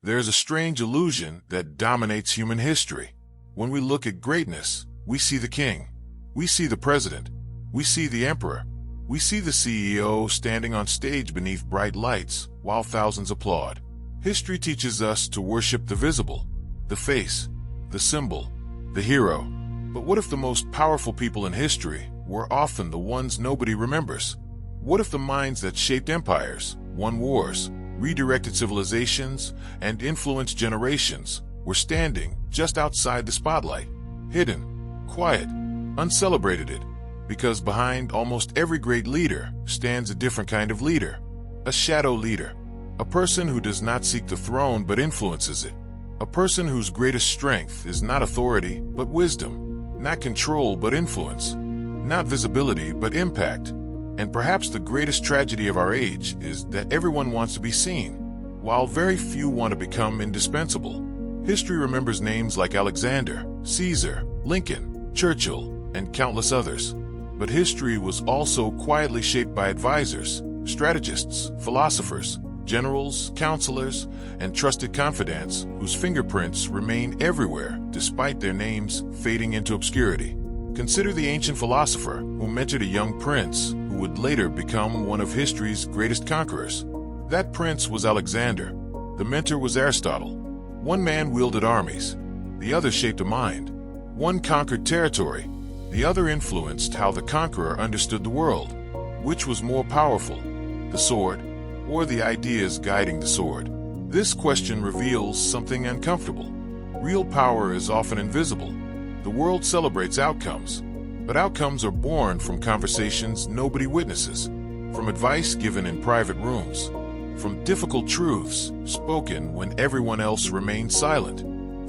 There's a strange illusion that dominates human history. When we look at greatness, we see the king. We see the president. We see the emperor. We see the CEO standing on stage beneath bright lights while thousands applaud. History teaches us to worship the visible, the face, the symbol, the hero. But what if the most powerful people in history were often the ones nobody remembers? What if the minds that shaped empires, won wars, redirected civilizations, and influenced generations were standing just outside the spotlight, hidden, quiet, uncelebrated? Because behind almost every great leader stands a different kind of leader, a shadow leader, a person who does not seek the throne but influences it, a person whose greatest strength is not authority but wisdom, not control but influence, not visibility but impact. And perhaps the greatest tragedy of our age is that everyone wants to be seen, while very few want to become indispensable. History remembers names like Alexander, Caesar, Lincoln, Churchill, and countless others. But history was also quietly shaped by advisors, strategists, philosophers, generals, counselors, and trusted confidants whose fingerprints remain everywhere despite their names fading into obscurity. Consider the ancient philosopher who mentored a young prince who would later become one of history's greatest conquerors. That prince was Alexander. The mentor was Aristotle. One man wielded armies. The other shaped a mind. One conquered territory. The other influenced how the conqueror understood the world. Which was more powerful, the sword or the ideas guiding the sword? This question reveals something uncomfortable. Real power is often invisible. The world celebrates outcomes, but outcomes are born from conversations nobody witnesses, from advice given in private rooms, from difficult truths spoken when everyone else remains silent,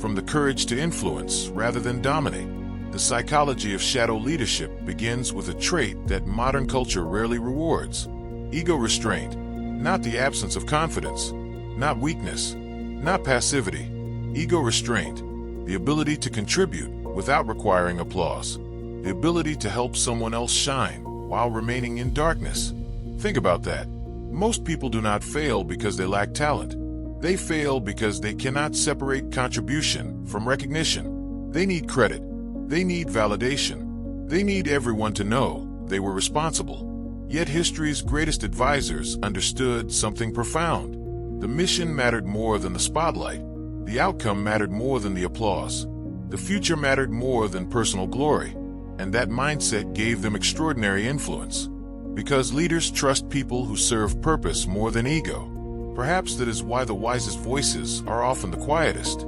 from the courage to influence rather than dominate. The psychology of shadow leadership begins with a trait that modern culture rarely rewards: ego restraint. Not the absence of confidence, not weakness, not passivity. Ego restraint, the ability to contribute without requiring applause, the ability to help someone else shine while remaining in darkness. Think about that. Most people do not fail because they lack talent. They fail because they cannot separate contribution from recognition. They need credit. They need validation. They need everyone to know they were responsible. Yet history's greatest advisors understood something profound. The mission mattered more than the spotlight. The outcome mattered more than the applause. The future mattered more than personal glory. And that mindset gave them extraordinary influence. Because leaders trust people who serve purpose more than ego. Perhaps that is why the wisest voices are often the quietest.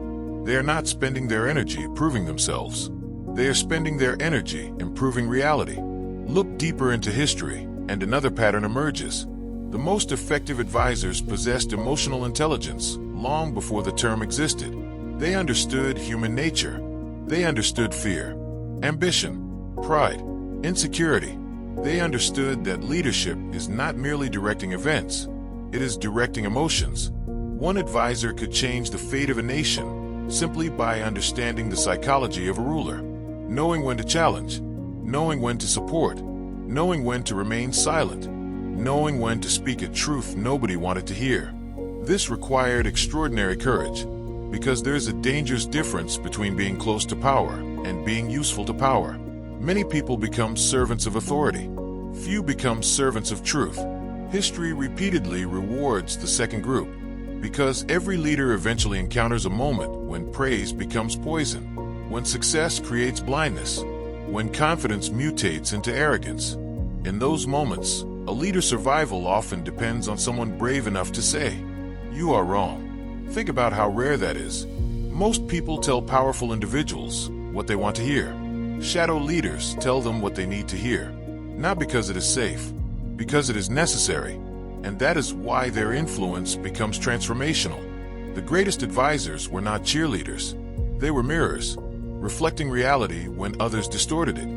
They are not spending their energy proving themselves. They are spending their energy improving reality. Look deeper into history, and another pattern emerges. The most effective advisors possessed emotional intelligence long before the term existed. They understood human nature. They understood fear, ambition, pride, insecurity. They understood that leadership is not merely directing events, it is directing emotions. One advisor could change the fate of a nation simply by understanding the psychology of a ruler, knowing when to challenge, knowing when to support, knowing when to remain silent, knowing when to speak a truth nobody wanted to hear. This required extraordinary courage, because there is a dangerous difference between being close to power and being useful to power. Many people become servants of authority. Few become servants of truth. History repeatedly rewards the second group, because every leader eventually encounters a moment when praise becomes poison, when success creates blindness, when confidence mutates into arrogance. In those moments, a leader's survival often depends on someone brave enough to say, "You are wrong." Think about how rare that is. Most people tell powerful individuals what they want to hear. Shadow leaders tell them what they need to hear, not because it is safe, because it is necessary. And that is why their influence becomes transformational. The greatest advisors were not cheerleaders. They were mirrors, reflecting reality when others distorted it,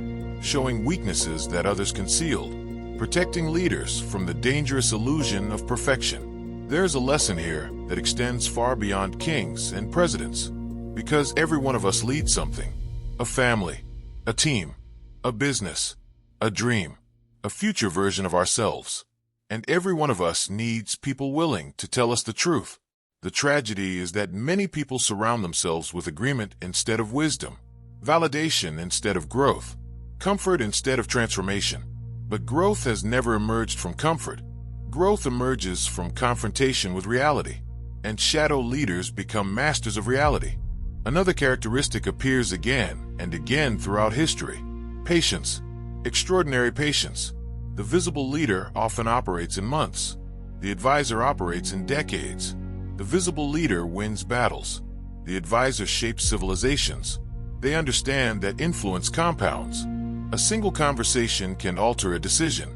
showing weaknesses that others concealed, protecting leaders from the dangerous illusion of perfection. There's a lesson here that extends far beyond kings and presidents, because every one of us leads something: a family, a team, a business, a dream, a future version of ourselves. And every one of us needs people willing to tell us the truth. The tragedy is that many people surround themselves with agreement instead of wisdom, validation instead of growth, comfort instead of transformation. But growth has never emerged from comfort. Growth emerges from confrontation with reality, and shadow leaders become masters of reality. Another characteristic appears again and again throughout history: patience. Extraordinary patience. The visible leader often operates in months. The advisor operates in decades. The visible leader wins battles. The advisor shapes civilizations. They understand that influence compounds. A single conversation can alter a decision.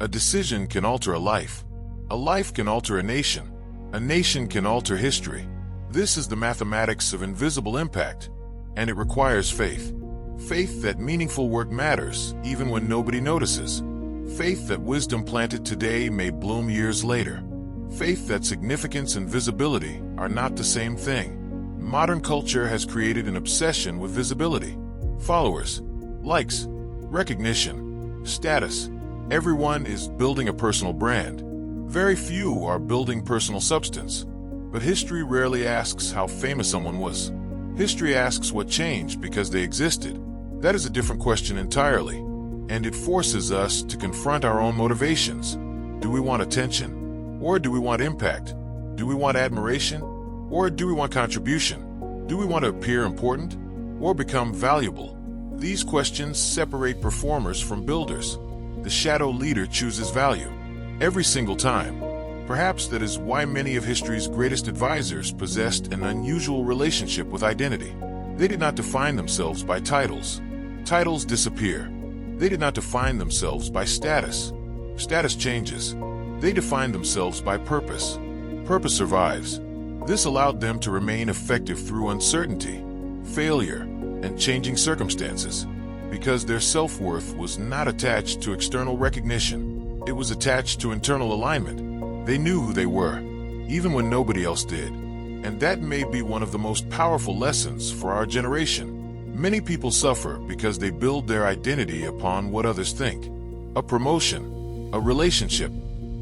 A decision can alter a life. A life can alter a nation. A nation can alter history. This is the mathematics of invisible impact, and it requires faith. Faith that meaningful work matters, even when nobody notices. Faith that wisdom planted today may bloom years later. Faith that significance and visibility are not the same thing. Modern culture has created an obsession with visibility. Followers, likes, recognition, status. Everyone is building a personal brand. Very few are building personal substance. But history rarely asks how famous someone was. History asks what changed because they existed. That is a different question entirely, and it forces us to confront our own motivations. Do we want attention? Or do we want impact? Do we want admiration? Or do we want contribution? Do we want to appear important? Or become valuable? These questions separate performers from builders. The shadow leader chooses value every single time. Perhaps that is why many of history's greatest advisors possessed an unusual relationship with identity. They did not define themselves by titles. Titles disappear. They did not define themselves by status. Status changes. They defined themselves by purpose. Purpose survives. This allowed them to remain effective through uncertainty, failure, and changing circumstances, because their self-worth was not attached to external recognition. It was attached to internal alignment. They knew who they were, even when nobody else did. And that may be one of the most powerful lessons for our generation. Many people suffer because they build their identity upon what others think. A promotion, a relationship,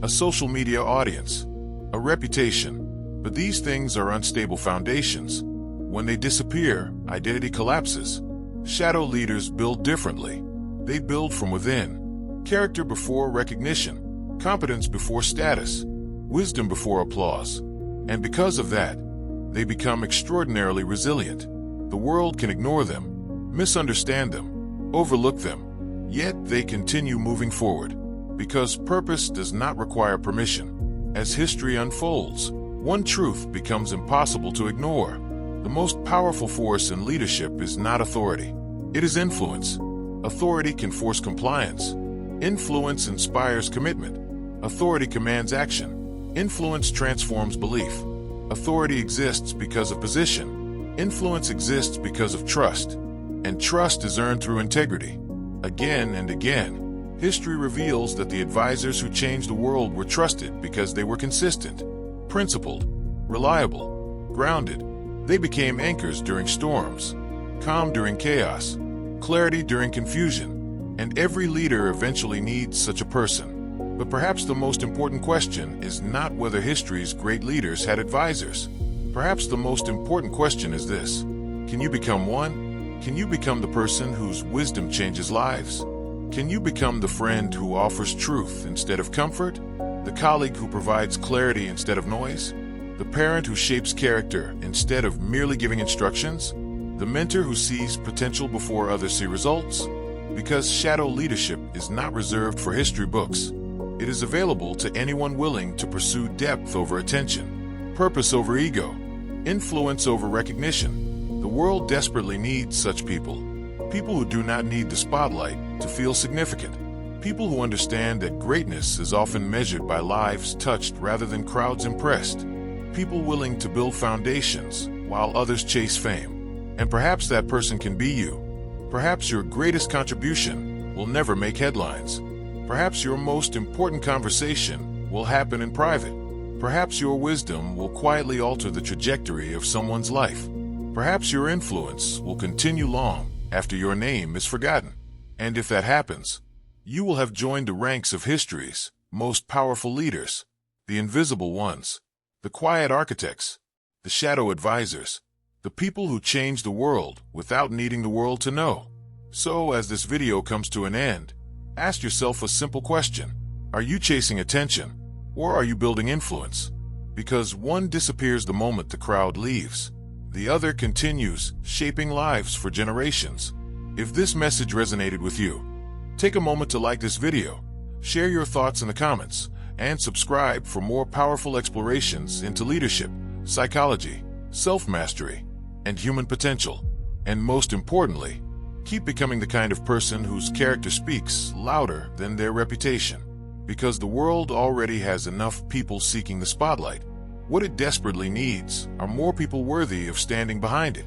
a social media audience, a reputation. But these things are unstable foundations. When they disappear, identity collapses. Shadow leaders build differently. They build from within. Character before recognition. Competence before status. Wisdom before applause. And because of that, they become extraordinarily resilient. The world can ignore them, misunderstand them, overlook them, yet they continue moving forward. Because purpose does not require permission. As history unfolds, one truth becomes impossible to ignore. The most powerful force in leadership is not authority. It is influence. Authority can force compliance. Influence inspires commitment. Authority commands action. Influence transforms belief. Authority exists because of position. Influence exists because of trust. And trust is earned through integrity. Again and again, history reveals that the advisors who changed the world were trusted because they were consistent, principled, reliable, grounded. They became anchors during storms, calm during chaos, clarity during confusion, and every leader eventually needs such a person. But perhaps the most important question is not whether history's great leaders had advisors. Perhaps the most important question is this: can you become one? Can you become the person whose wisdom changes lives? Can you become the friend who offers truth instead of comfort? The colleague who provides clarity instead of noise? The parent who shapes character instead of merely giving instructions? The mentor who sees potential before others see results? Because shadow leadership is not reserved for history books. It is available to anyone willing to pursue depth over attention, purpose over ego, influence over recognition. The world desperately needs such people. People who do not need the spotlight to feel significant. People who understand that greatness is often measured by lives touched rather than crowds impressed. People willing to build foundations while others chase fame. And perhaps that person can be you. Perhaps your greatest contribution will never make headlines. Perhaps your most important conversation will happen in private. Perhaps your wisdom will quietly alter the trajectory of someone's life. Perhaps your influence will continue long after your name is forgotten. And if that happens, you will have joined the ranks of history's most powerful leaders, the invisible ones, the quiet architects, the shadow advisors, the people who change the world without needing the world to know. So, as this video comes to an end, ask yourself a simple question. Are you chasing attention, or are you building influence? Because one disappears the moment the crowd leaves. The other continues, shaping lives for generations. If this message resonated with you, take a moment to like this video, share your thoughts in the comments, and subscribe for more powerful explorations into leadership, psychology, self-mastery, and human potential. And most importantly, keep becoming the kind of person whose character speaks louder than their reputation. Because the world already has enough people seeking the spotlight. What it desperately needs are more people worthy of standing behind it.